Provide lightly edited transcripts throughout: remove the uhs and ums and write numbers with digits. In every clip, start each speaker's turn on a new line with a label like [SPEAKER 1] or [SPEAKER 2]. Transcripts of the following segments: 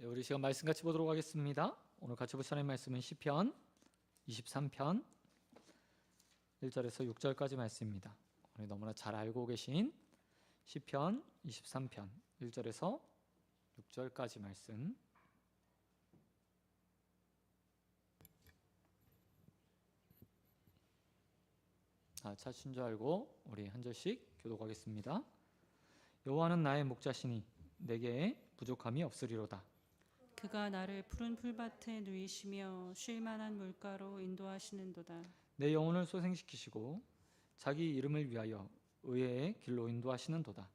[SPEAKER 1] 우리 시간 말씀 같이 보도록 하겠습니다. 오늘 같이 볼 하나님의 말씀은 시편 23편 1절에서 6절까지 말씀입니다. 우리 너무나 잘 알고 계신 시편 23편 1절에서 6절까지 말씀. 찾으신 줄 알고 우리 한 절씩 교독하겠습니다. 여호와는 나의 목자시니 내게 부족함이 없으리로다.
[SPEAKER 2] 그가 나를 푸른 풀밭에 누이시며 쉴 만한 물가로 인도하시는도다.
[SPEAKER 1] 내 영혼을 소생시키시고 자기 이름을 위하여 의의 길로 인도하시는도다.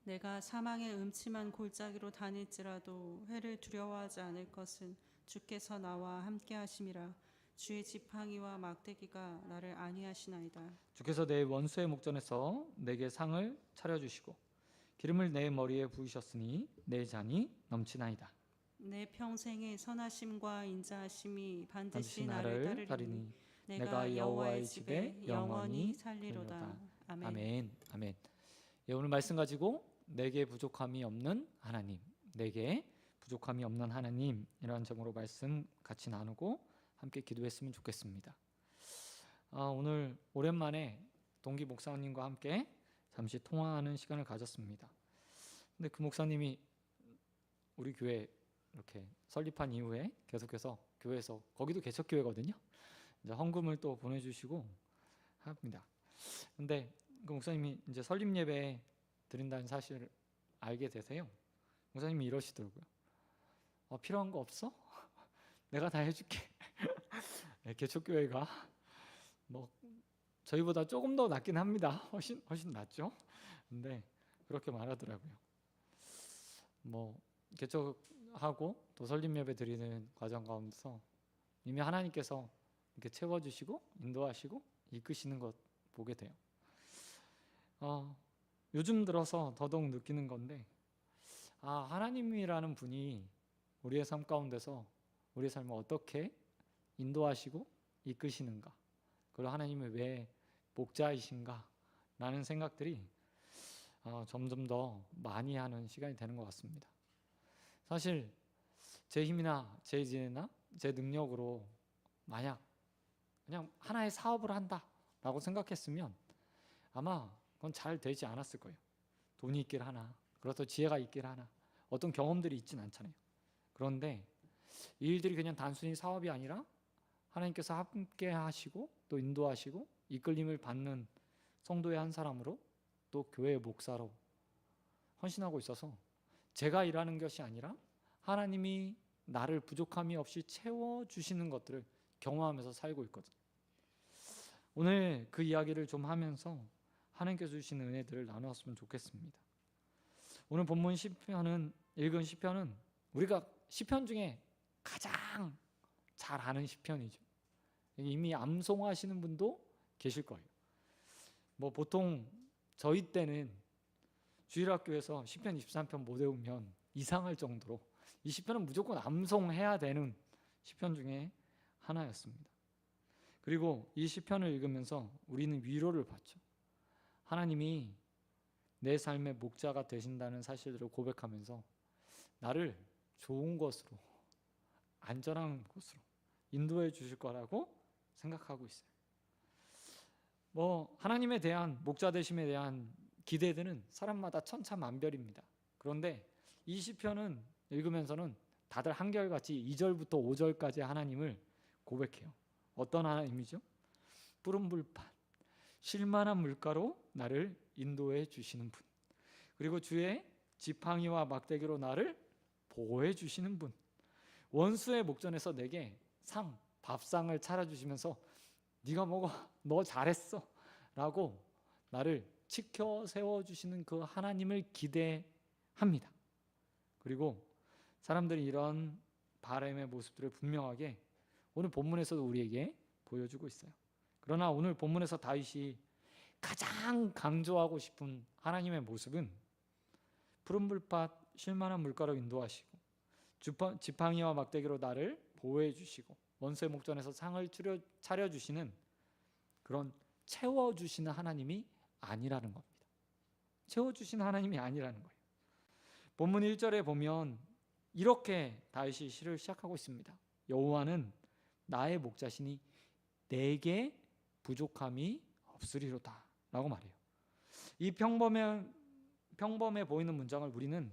[SPEAKER 2] 내가 사망의 음침한 골짜기로 다닐지라도 해를 두려워하지 않을 것은 주께서 나와 함께 하심이라. 주의 지팡이와 막대기가 나를 안위하시나이다.
[SPEAKER 1] 주께서 내 원수의 목전에서 내게 상을 차려주시고 기름을 내 머리에 부으셨으니 내 잔이 넘치나이다.
[SPEAKER 2] 내 평생의 선하심과 인자하심이 반드시
[SPEAKER 1] 반드시
[SPEAKER 2] 나를 따르리니 내가 여호와의 집에 영원히 살리로다. 아멘.
[SPEAKER 1] 아멘. 예, 오늘 말씀 가지고 내게 부족함이 없는 하나님, 내게 부족함이 없는 하나님이라는 점으로 말씀 같이 나누고 함께 기도했으면 좋겠습니다. 오늘 오랜만에 동기 목사님과 함께 잠시 통화하는 시간을 가졌습니다. 근데 그 목사님이 우리 교회 이렇게 설립한 이후에 계속해서 교회에서, 거기도 개척교회거든요, 이제 헌금을 또 보내주시고 합니다. 근데 그 목사님이 이제 설립 예배 드린다는 사실을 알게 되세요. 목사님이 이러시더라고요. 필요한 거 없어? 내가 다 해줄게. 개척교회가 뭐 저희보다 조금 더 낫긴 합니다. 훨씬 낫죠. 근데 그렇게 말하더라고요. 뭐 개척하고 또 설립 예배 드리는 과정 가운데서 이미 하나님께서 이렇게 채워주시고 인도하시고 이끄시는 것 보게 돼요. 요즘 들어서 더더욱 느끼는 건데, 하나님이라는 분이 우리의 삶 가운데서 우리의 삶을 어떻게 인도하시고 이끄시는가, 그리고 하나님이 왜 목자이신가 라는 생각들이 점점 더 많이 하는 시간이 되는 것 같습니다. 사실 제 힘이나 제 의지나 제 능력으로 만약 그냥 하나의 사업을 한다라고 생각했으면 아마 그건 잘 되지 않았을 거예요. 돈이 있길 하나, 그렇다고 지혜가 있길 하나, 어떤 경험들이 있진 않잖아요. 그런데 이 일들이 그냥 단순히 사업이 아니라 하나님께서 함께 하시고 또 인도하시고 이끌림을 받는 성도의 한 사람으로, 또 교회의 목사로 헌신하고 있어서 제가 일하는 것이 아니라 하나님이 나를 부족함이 없이 채워주시는 것들을 경험하면서 살고 있거든요. 오늘 그 이야기를 좀 하면서 하나님께서 주시는 은혜들을 나누었으면 좋겠습니다. 오늘 본문 시편은, 읽은 시편은 우리가 시편 중에 가장 잘 아는 시편이죠. 이미 암송하시는 분도 계실 거예요. 뭐 보통 저희 때는 주일학교에서 시편 23편 못 외우면 이상할 정도로 이 시편은 무조건 암송해야 되는 시편 중에 하나였습니다. 그리고 이 시편을 읽으면서 우리는 위로를 받죠. 하나님이 내 삶의 목자가 되신다는 사실들을 고백하면서 나를 좋은 곳으로, 안전한 곳으로 인도해 주실 거라고 생각하고 있어요. 하나님에 대한, 목자 되심에 대한 기대들은 사람마다 천차만별입니다. 그런데 이 시편은 읽으면서는 다들 한결같이 2절부터 5절까지 하나님을 고백해요. 어떤 하나님이죠? 푸른 불밭, 쉴만한 물가로 나를 인도해 주시는 분, 그리고 주의 지팡이와 막대기로 나를 보호해 주시는 분, 원수의 목전에서 내게 밥상을 차려주시면서 네가 먹어, 너 잘했어 라고 나를 지켜 세워주시는 그 하나님을 기대합니다. 그리고 사람들이 이런 바람의 모습들을 분명하게 오늘 본문에서도 우리에게 보여주고 있어요. 그러나 오늘 본문에서 다윗이 가장 강조하고 싶은 하나님의 모습은 푸른 불밭, 쉴만한 물가로 인도하시고 지팡이와 막대기로 나를 보호해 주시고 원수의 목전에서 상을 차려주시는 그런 채워주시는 하나님이 아니라는 겁니다. 채워주시는 하나님이 아니라는 거예요. 본문 1절에 보면 이렇게 다윗이 시를 시작하고 있습니다. 여호와는 나의 목자시니 내게 부족함이 없으리로다 라고 말해요. 이 평범해 보이는 문장을 우리는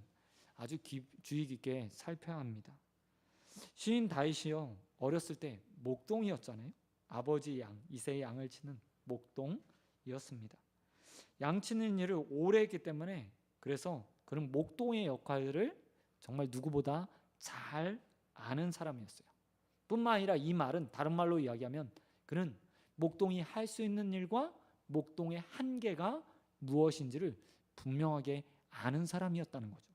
[SPEAKER 1] 아주 주의 깊게 살펴야 합니다. 시인 다윗이요, 어렸을 때 목동이었잖아요. 아버지 양, 이세의 양을 치는 목동이었습니다. 양 치는 일을 오래 했기 때문에 그래서 그런 목동의 역할을 정말 누구보다 잘 아는 사람이었어요. 뿐만 아니라 이 말은 다른 말로 이야기하면 그는 목동이 할 수 있는 일과 목동의 한계가 무엇인지를 분명하게 아는 사람이었다는 거죠.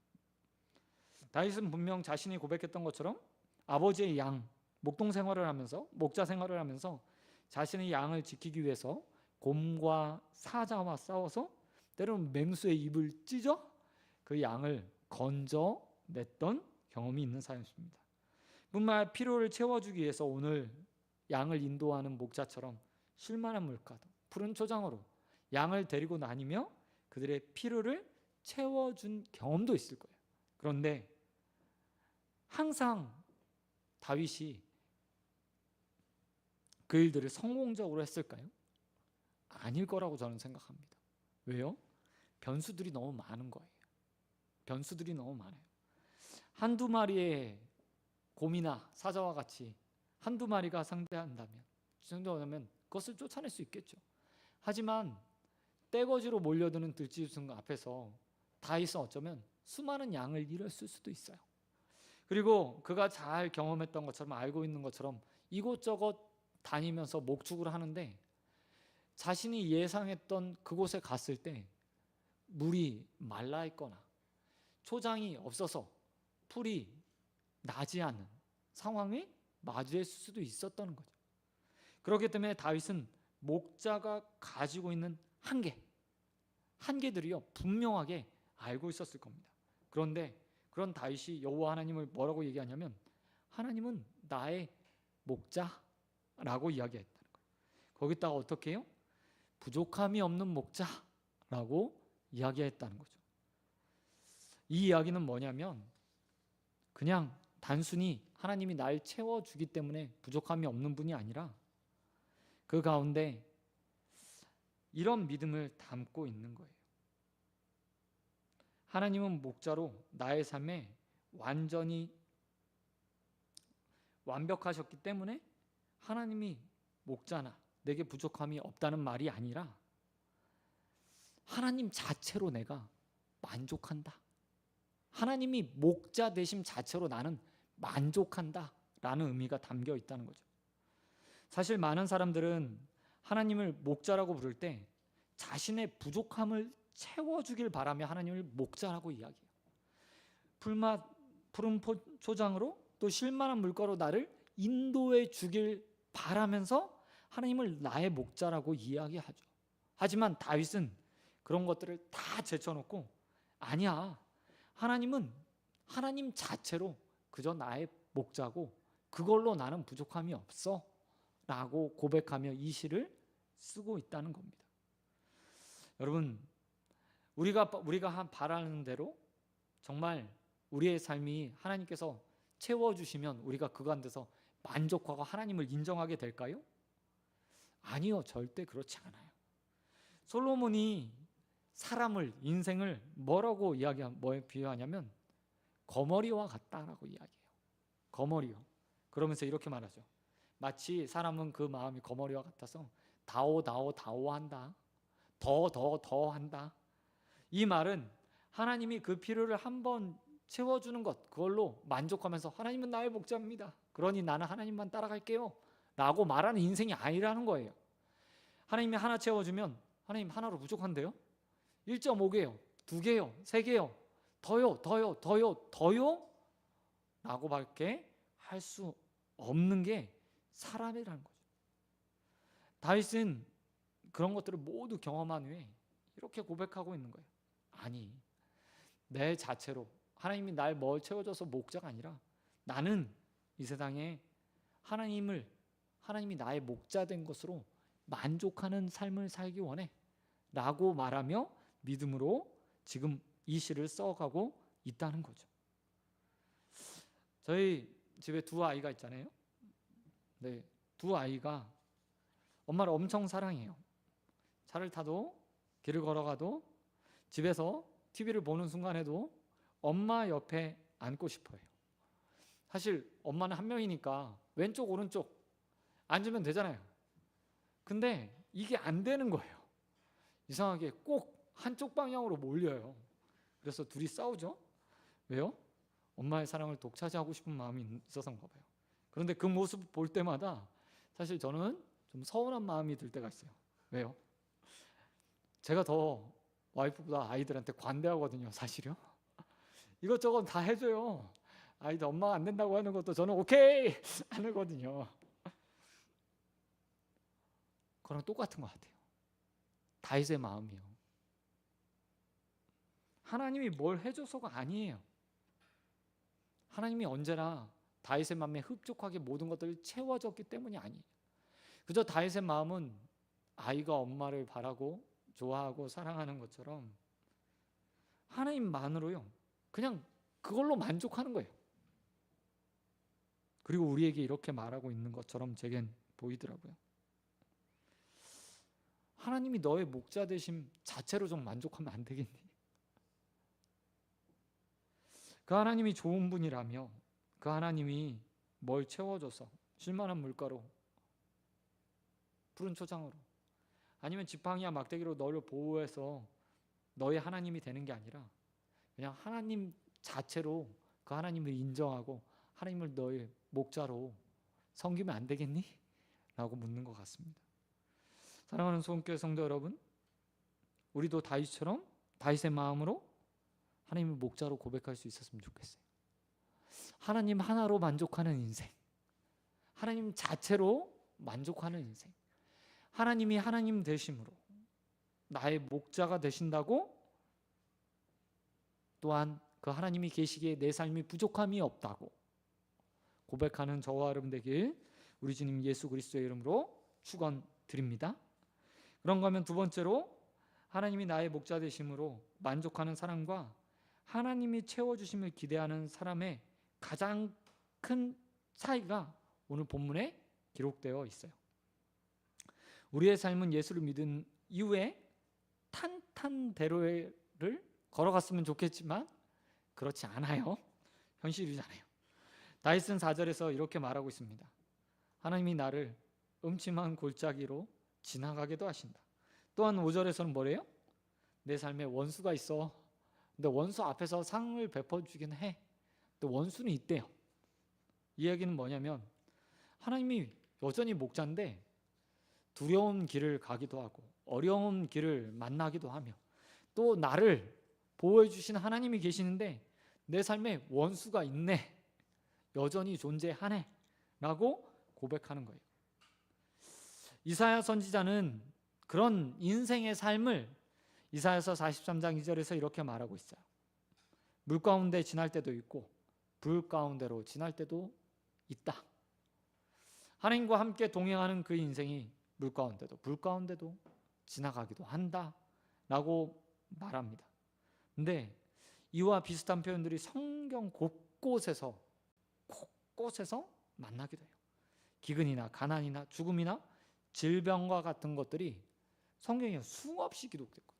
[SPEAKER 1] 다윗은 분명 자신이 고백했던 것처럼 아버지의 양, 목동 생활을 하면서 목자 생활을 하면서 자신의 양을 지키기 위해서 곰과 사자와 싸워서 때로는 맹수의 입을 찢어 그 양을 건져냈던 경험이 있는 사람입니다. 뿐만 아니라 필요를 채워주기 위해서 오늘 양을 인도하는 목자처럼 쉴만한 물가도 푸른 초장으로 양을 데리고 다니며 그들의 필요를 채워준 경험도 있을 거예요. 그런데 항상 다윗이 그 일들을 성공적으로 했을까요? 아닐 거라고 저는 생각합니다. 왜요? 변수들이 너무 많은 거예요. 변수들이 너무 많아요. 한두 마리의 곰이나 사자와 같이 한두 마리가 상대한다면 그것을 쫓아낼 수 있겠죠. 하지만 떼거지로 몰려드는 들짐승 앞에서 다윗은 어쩌면 수많은 양을 잃었을 수도 있어요. 그리고 그가 잘 경험했던 것처럼 알고 있는 것처럼 이곳저곳 다니면서 목축을 하는데 자신이 예상했던 그곳에 갔을 때 물이 말라 있거나 초장이 없어서 풀이 나지 않는 상황에 마주했을 수도 있었던 거죠. 그렇기 때문에 다윗은 목자가 가지고 있는 한계들이요 분명하게 알고 있었을 겁니다. 그런데 그런 다윗이 여호와 하나님을 뭐라고 얘기하냐면 하나님은 나의 목자라고 이야기했다는 거예요. 거기다가 어떻게 해요? 부족함이 없는 목자라고 이야기했다는 거죠. 이 이야기는 뭐냐면 그냥 단순히 하나님이 날 채워주기 때문에 부족함이 없는 분이 아니라 그 가운데 이런 믿음을 담고 있는 거예요. 하나님은 목자로 나의 삶에 완전히 완벽하셨기 때문에 하나님이 목자나 내게 부족함이 없다는 말이 아니라 하나님 자체로 내가 만족한다. 하나님이 목자 되심 자체로 나는 만족한다 라는 의미가 담겨 있다는 거죠. 사실 많은 사람들은 하나님을 목자라고 부를 때 자신의 부족함을 채워주길 바라며 하나님을 목자라고 이야기해요. 푸른 초장으로 또 쉴만한 물가로 나를 인도해 주길 바라면서 하나님을 나의 목자라고 이야기하죠. 하지만 다윗은 그런 것들을 다 제쳐놓고 아니야, 하나님은 하나님 자체로 그저 나의 목자고 그걸로 나는 부족함이 없어 라고 고백하며 이 시를 쓰고 있다는 겁니다. 여러분, 우리가 바라는 대로 정말 우리의 삶이 하나님께서 채워주시면 우리가 그 가운데서 만족하고 하나님을 인정하게 될까요? 아니요, 절대 그렇지 않아요. 솔로몬이 인생을 뭐라고 뭐에 비유하냐면 거머리와 같다라고 이야기해요. 거머리요. 그러면서 이렇게 말하죠. 마치 사람은 그 마음이 거머리와 같아서 다오한다. 더 한다. 이 말은 하나님이 그 필요를 한번 채워주는 것, 그걸로 만족하면서 하나님은 나의 목자입니다. 그러니 나는 하나님만 따라갈게요 라고 말하는 인생이 아니라는 거예요. 하나님이 하나 채워주면 하나님 하나로 부족한데요? 1.5개요, 2개요, 3개요, 더요 라고 밖에 할 수 없는 게 사람이라는 거죠. 다윗은 그런 것들을 모두 경험한 후에 이렇게 고백하고 있는 거예요. 아니, 내 자체로 하나님이 날 뭘 채워줘서 목자가 아니라 나는 이 세상에 하나님이 나의 목자 된 것으로 만족하는 삶을 살기 원해 라고 말하며 믿음으로 지금 이 시를 써가고 있다는 거죠. 저희 집에 두 아이가 있잖아요. 네, 두 아이가 엄마를 엄청 사랑해요. 차를 타도 길을 걸어가도 집에서 TV를 보는 순간에도 엄마 옆에 앉고 싶어요. 사실 엄마는 한 명이니까 왼쪽 오른쪽 앉으면 되잖아요. 근데 이게 안 되는 거예요. 이상하게 꼭 한쪽 방향으로 몰려요. 그래서 둘이 싸우죠. 왜요? 엄마의 사랑을 독차지하고 싶은 마음이 있어서인가 봐요. 그런데 그 모습 볼 때마다 사실 저는 좀 서운한 마음이 들 때가 있어요. 왜요? 제가 더 와이프보다 아이들한테 관대하거든요, 사실요. 이것저것 다 해줘요. 아이들 엄마가 안 된다고 하는 것도 저는 오케이 하거든요. 그랑 똑같은 것 같아요. 다윗의 마음이요. 하나님이 뭘 해줘서가 아니에요. 하나님이 언제나 다윗의 마음에 흡족하게 모든 것들을 채워줬기 때문이 아니에요. 그저 다윗의 마음은 아이가 엄마를 바라고 좋아하고 사랑하는 것처럼 하나님만으로요, 그냥 그걸로 만족하는 거예요. 그리고 우리에게 이렇게 말하고 있는 것처럼 제겐 보이더라고요. 하나님이 너의 목자 되심 자체로 좀 만족하면 안 되겠니? 그 하나님이 좋은 분이라며 그 하나님이 뭘 채워줘서 쉴만한 물가로, 푸른 초장으로, 아니면 지팡이와 막대기로 너를 보호해서 너의 하나님이 되는 게 아니라 그냥 하나님 자체로 그 하나님을 인정하고 하나님을 너의 목자로 섬기면 안 되겠니? 라고 묻는 것 같습니다. 사랑하는 소원교회 성도 여러분, 우리도 다윗처럼 다윗의 마음으로 하나님의 목자로 고백할 수 있었으면 좋겠어요. 하나님 하나로 만족하는 인생, 하나님 자체로 만족하는 인생, 하나님이 하나님 되심으로 나의 목자가 되신다고, 또한 그 하나님이 계시기에 내 삶이 부족함이 없다고 고백하는 저와 여러분 되길 우리 주님 예수 그리스도의 이름으로 축원드립니다. 그런가 하면 두 번째로, 하나님이 나의 목자 되심으로 만족하는 사람과 하나님이 채워주심을 기대하는 사람의 가장 큰 차이가 오늘 본문에 기록되어 있어요. 우리의 삶은 예수를 믿은 이후에 탄탄대로를 걸어갔으면 좋겠지만 그렇지 않아요. 현실이잖아요. 다윗은 4절에서 이렇게 말하고 있습니다. 하나님이 나를 음침한 골짜기로 지나가게도 하신다. 또한 5절에서는 뭐래요? 내 삶에 원수가 있어. 근데 원수 앞에서 상을 베풀어주긴 해. 또 원수는 있대요. 이 얘기는 뭐냐면 하나님이 여전히 목자인데 두려운 길을 가기도 하고 어려운 길을 만나기도 하며 또 나를 보호해 주신 하나님이 계시는데 내 삶에 원수가 있네, 여전히 존재하네 라고 고백하는 거예요. 이사야 선지자는 그런 인생의 삶을 이사야서 43장 2절에서 이렇게 말하고 있어요. 물 가운데 지날 때도 있고 불 가운데로 지날 때도 있다. 하나님과 함께 동행하는 그 인생이 물 가운데도 불 가운데도 지나가기도 한다 라고 말합니다. 근데 이와 비슷한 표현들이 성경 곳곳에서 만나기도 해요. 기근이나 가난이나 죽음이나 질병과 같은 것들이 성경에 수없이 기록됐거든요.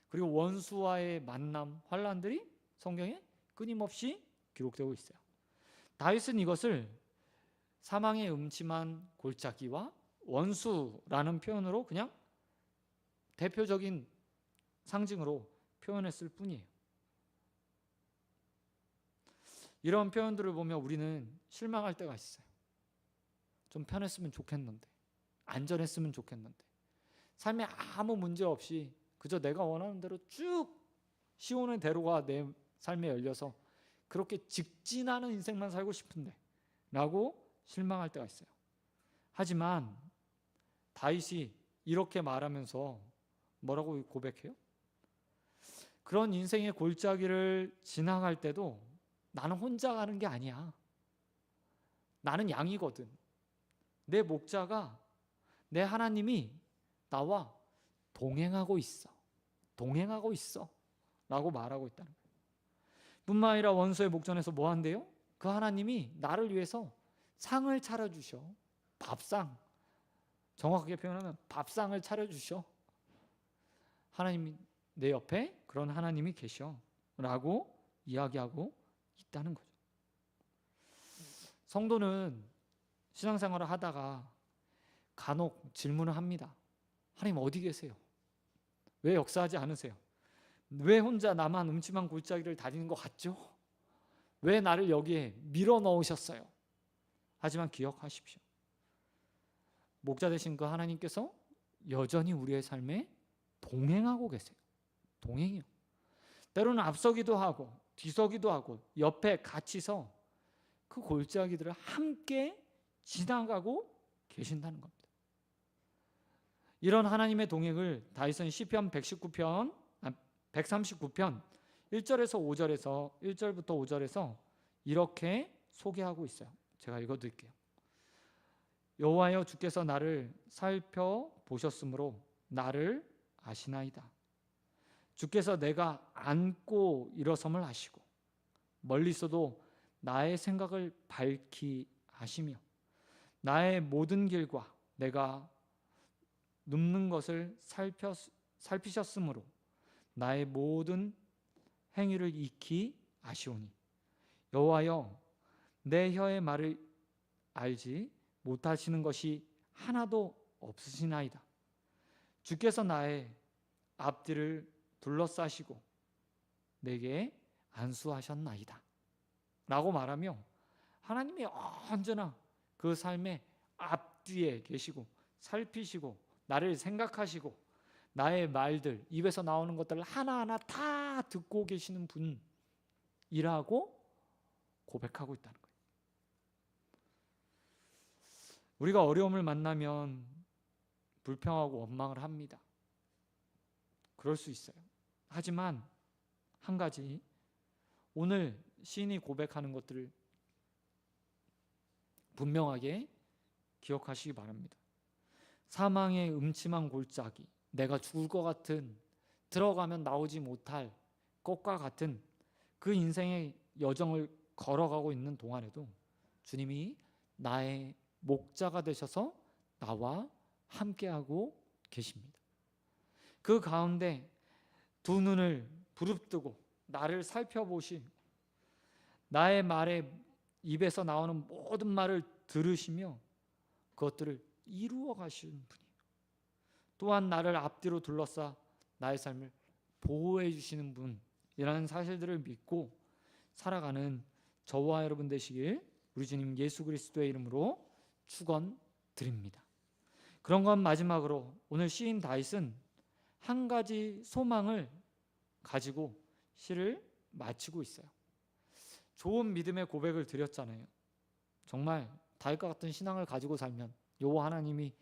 [SPEAKER 1] 그리고 원수와의 만남, 환난들이 성경에 끊임없이 기록되고 있어요. 다윗은 이것을 사망의 음침한 골짜기와 원수라는 표현으로 그냥 대표적인 상징으로 표현했을 뿐이에요. 이런 표현들을 보면 우리는 실망할 때가 있어요. 좀 편했으면 좋겠는데, 안전했으면 좋겠는데, 삶에 아무 문제 없이 그저 내가 원하는 대로 쭉 시온의 대로가 내 삶에 열려서 그렇게 직진하는 인생만 살고 싶은데 라고 실망할 때가 있어요. 하지만 다윗이 이렇게 말하면서 뭐라고 고백해요? 그런 인생의 골짜기를 지나갈 때도 나는 혼자 가는 게 아니야. 나는 양이거든. 내 목자가, 내 하나님이 나와 동행하고 있어 라고 말하고 있다는 거예요. 뿐만 아니라 원수의 목전에서 뭐 한대요? 그 하나님이 나를 위해서 상을 차려주셔. 밥상, 정확하게 표현하면 밥상을 차려주셔. 하나님이 내 옆에 그런 하나님이 계셔 라고 이야기하고 있다는 거죠. 성도는 신앙생활을 하다가 간혹 질문을 합니다. 하나님 어디 계세요? 왜 역사하지 않으세요? 왜 혼자 나만 음침한 골짜기를 다니는 것 같죠? 왜 나를 여기에 밀어 넣으셨어요? 하지만 기억하십시오. 목자 되신 그 하나님께서 여전히 우리의 삶에 동행하고 계세요. 동행이요. 때로는 앞서기도 하고 뒤서기도 하고 옆에 같이 서 그 골짜기들을 함께 지나가고 계신다는 겁니다. 이런 하나님의 동행을 다윗은 시편 139편 1절부터 5절에서 이렇게 소개하고 있어요. 제가 읽어드릴게요. 여호와여, 주께서 나를 살펴보셨으므로 나를 아시나이다. 주께서 내가 앉고 일어섬을 아시고 멀리서도 나의 생각을 밝히 아시며 나의 모든 길과 내가 눕는 것을 살피셨으므로 나의 모든 행위를 익히 아시오니 여호와여, 내 혀의 말을 알지 못하시는 것이 하나도 없으시나이다. 주께서 나의 앞뒤를 둘러싸시고 내게 안수하셨나이다 라고 말하며 하나님이 언제나 그 삶의 앞뒤에 계시고 살피시고 나를 생각하시고 나의 말들, 입에서 나오는 것들을 하나하나 다 듣고 계시는 분이라고 고백하고 있다는 거예요. 우리가 어려움을 만나면 불평하고 원망을 합니다. 그럴 수 있어요. 하지만 한 가지, 오늘 시인이 고백하는 것들을 분명하게 기억하시기 바랍니다. 사망의 음침한 골짜기, 내가 죽을 것 같은, 들어가면 나오지 못할 것과 같은 그 인생의 여정을 걸어가고 있는 동안에도 주님이 나의 목자가 되셔서 나와 함께하고 계십니다. 그 가운데 두 눈을 부릅뜨고 나를 살펴보시고 나의 말에 입에서 나오는 모든 말을 들으시며 그것들을 이루어 가시는 분이에요. 또한 나를 앞뒤로 둘러싸 나의 삶을 보호해 주시는 분이라는 사실들을 믿고 살아가는 저와 여러분 되시길 우리 주님 예수 그리스도의 이름으로 축원드립니다. 그런 건 마지막으로 오늘 시인 다윗은 한 가지 소망을 가지고 시를 마치고 있어요. 좋은 믿음의 고백을 드렸잖아요. 정말 다윗과 같은 신앙을 가지고 살면 여호와 하나님이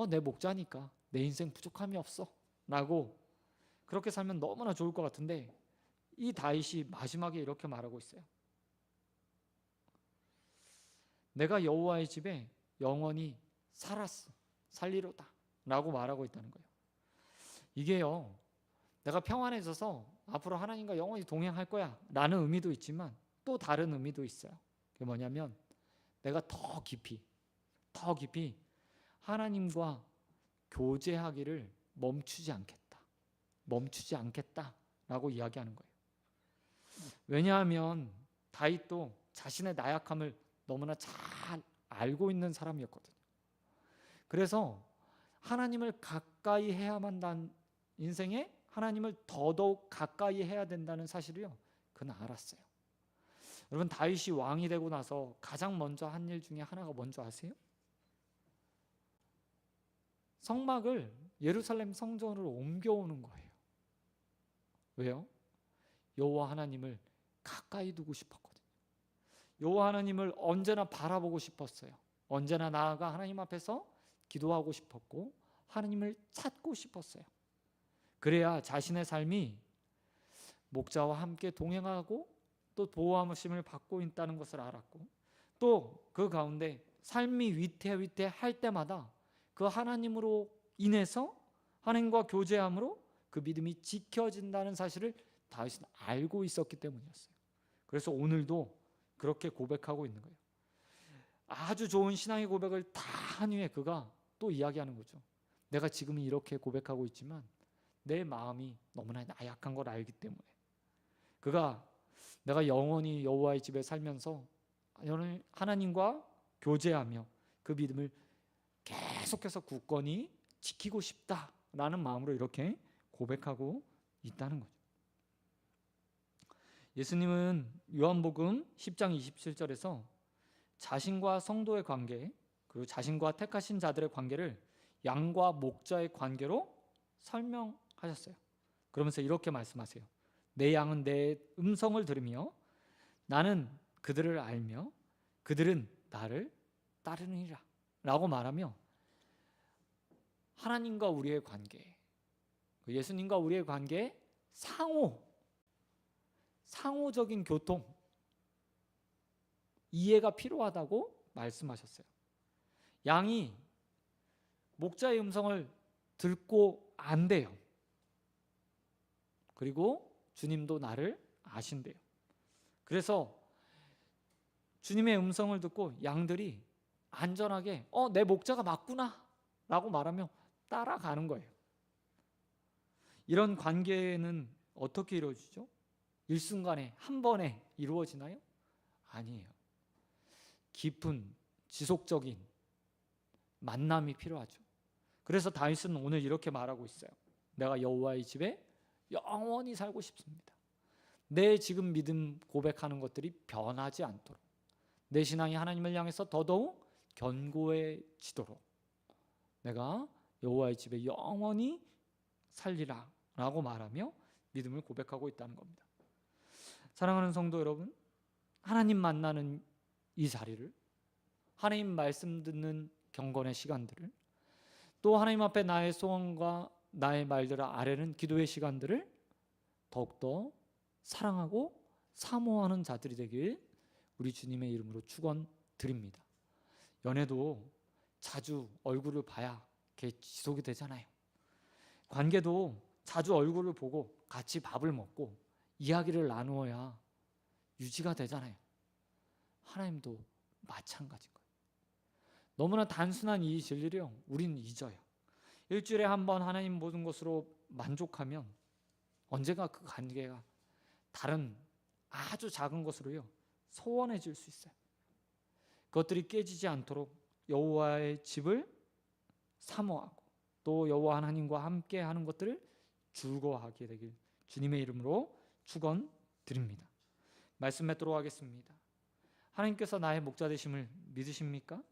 [SPEAKER 1] 내 목자니까 내 인생 부족함이 없어 라고 그렇게 살면 너무나 좋을 것 같은데 이 다윗이 마지막에 이렇게 말하고 있어요. 내가 여호와의 집에 영원히 살리로다 라고 말하고 있다는 거예요. 이게요, 내가 평안해져서 앞으로 하나님과 영원히 동행할 거야 라는 의미도 있지만 또 다른 의미도 있어요. 그게 뭐냐면 내가 더 깊이 하나님과 교제하기를 멈추지 않겠다 라고 이야기하는 거예요. 왜냐하면 다윗도 자신의 나약함을 너무나 잘 알고 있는 사람이었거든요. 그래서 하나님을 가까이 해야만 한다는 인생에 하나님을 더더욱 가까이 해야 된다는 사실을요, 그는 알았어요. 여러분, 다윗이 왕이 되고 나서 가장 먼저 한 일 중에 하나가 뭔지 아세요? 성막을 예루살렘 성전으로 옮겨오는 거예요. 왜요? 여호와 하나님을 가까이 두고 싶었거든요. 여호와 하나님을 언제나 바라보고 싶었어요. 언제나 나아가 하나님 앞에서 기도하고 싶었고 하나님을 찾고 싶었어요. 그래야 자신의 삶이 목자와 함께 동행하고 또 보호하심을 받고 있다는 것을 알았고 또 그 가운데 삶이 위태할 때마다 그 하나님으로 인해서 하나님과 교제함으로 그 믿음이 지켜진다는 사실을 다윗은 알고 있었기 때문이었어요. 그래서 오늘도 그렇게 고백하고 있는 거예요. 아주 좋은 신앙의 고백을 다 한 후에 그가 또 이야기하는 거죠. 내가 지금 이렇게 고백하고 있지만 내 마음이 너무나 나약한 걸 알기 때문에 그가 내가 영원히 여호와의 집에 살면서 하나님과 교제하며 그 믿음을 계속해서 굳건히 지키고 싶다라는 마음으로 이렇게 고백하고 있다는 거죠. 예수님은 요한복음 10장 27절에서 자신과 성도의 관계, 그리고 자신과 택하신 자들의 관계를 양과 목자의 관계로 설명하셨어요. 그러면서 이렇게 말씀하세요. 내 양은 내 음성을 들으며 나는 그들을 알며 그들은 나를 따르느니라 라고 말하며 하나님과 우리의 관계, 예수님과 우리의 관계 상호적인 교통, 이해가 필요하다고 말씀하셨어요. 양이 목자의 음성을 듣고 안대요. 그리고 주님도 나를 아신대요. 그래서 주님의 음성을 듣고 양들이 안전하게 내 목자가 맞구나 라고 말하며 따라가는 거예요. 이런 관계는 어떻게 이루어지죠? 일순간에 한 번에 이루어지나요? 아니에요. 깊은 지속적인 만남이 필요하죠. 그래서 다윗은 오늘 이렇게 말하고 있어요. 내가 여호와의 집에 영원히 살고 싶습니다. 내 지금 믿음 고백하는 것들이 변하지 않도록 내 신앙이 하나님을 향해서 더더욱 견고해지도록 내가 여호와의 집에 영원히 살리라 라고 말하며 믿음을 고백하고 있다는 겁니다. 사랑하는 성도 여러분, 하나님 만나는 이 자리를, 하나님 말씀 듣는 경건의 시간들을, 또 하나님 앞에 나의 소원과 나의 말들을 아뢰는 기도의 시간들을 더욱더 사랑하고 사모하는 자들이 되길 우리 주님의 이름으로 축원드립니다. 연애도 자주 얼굴을 봐야 그게 지속이 되잖아요. 관계도 자주 얼굴을 보고 같이 밥을 먹고 이야기를 나누어야 유지가 되잖아요. 하나님도 마찬가지인 거예요. 너무나 단순한 이 진리를 우리는 잊어요. 일주일에 한 번 하나님 모든 것으로 만족하면 언젠가 그 관계가 다른 아주 작은 것으로요 소원해질 수 있어요. 그것들이 깨지지 않도록 여호와의 집을 사모하고 또 여호와 하나님과 함께 하는 것들을 즐거워하게 되길 주님의 이름으로 축원드립니다. 말씀 맺도록 하겠습니다. 하나님께서 나의 목자 되심을 믿으십니까?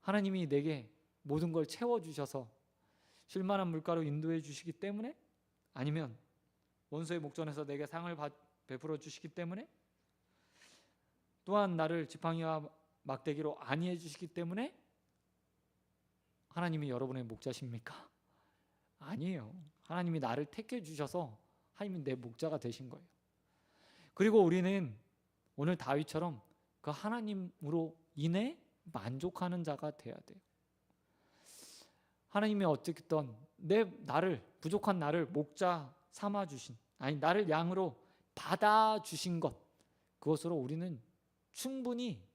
[SPEAKER 1] 하나님이 내게 모든 걸 채워주셔서 쉴만한 물가로 인도해 주시기 때문에, 아니면 원수의 목전에서 내게 상을 베풀어 주시기 때문에, 또한 나를 지팡이와 막대기로 안위해 주시기 때문에 하나님이 여러분의 목자십니까? 아니에요. 하나님이 나를 택해 주셔서 하나님이 내 목자가 되신 거예요. 그리고 우리는 오늘 다윗처럼 그 하나님으로 인해 만족하는 자가 돼야 돼요. 하나님이 어쨌든 나를 부족한 나를 목자 삼아 주신, 아니 나를 양으로 받아 주신 것, 그것으로 우리는 충분히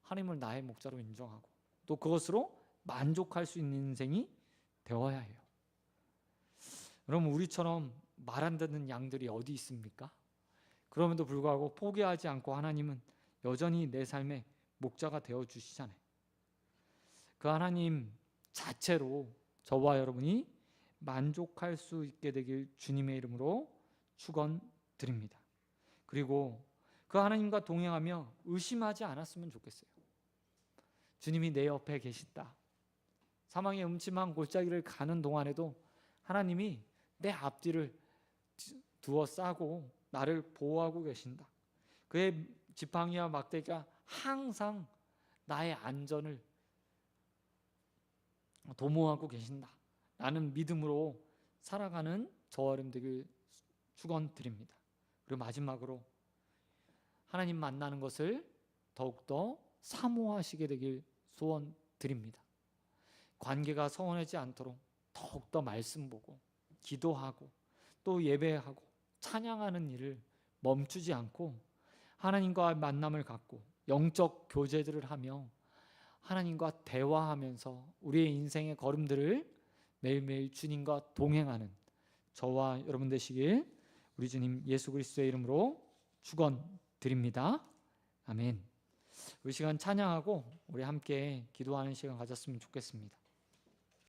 [SPEAKER 1] 하나님을 나의 목자로 인정하고 또 그것으로 만족할 수 있는 인생이 되어야 해요. 여러분, 우리처럼 말 안 듣는 양들이 어디 있습니까? 그럼에도 불구하고 포기하지 않고 하나님은 여전히 내 삶의 목자가 되어 주시잖아요. 그 하나님 자체로 저와 여러분이 만족할 수 있게 되길 주님의 이름으로 축원드립니다. 그리고 그 하나님과 동행하며 의심하지 않았으면 좋겠어요. 주님이 내 옆에 계신다. 사망의 음침한 골짜기를 가는 동안에도 하나님이 내 앞뒤를 두어싸고 나를 보호하고 계신다. 그의 지팡이와 막대기가 항상 나의 안전을 도모하고 계신다. 나는 믿음으로 살아가는 저와 여러분 되길 축원드립니다. 그리고 마지막으로 하나님 만나는 것을 더욱더 사모하시게 되길 소원드립니다. 관계가 서운하지 않도록 더욱더 말씀 보고 기도하고 또 예배하고 찬양하는 일을 멈추지 않고 하나님과 만남을 갖고 영적 교제들을 하며 하나님과 대화하면서 우리의 인생의 걸음들을 매일매일 주님과 동행하는 저와 여러분 되시길 우리 주님 예수 그리스도의 이름으로 축원드립니다. 아멘. 우리 시간 찬양하고 우리 함께 기도하는 시간 가졌으면 좋겠습니다.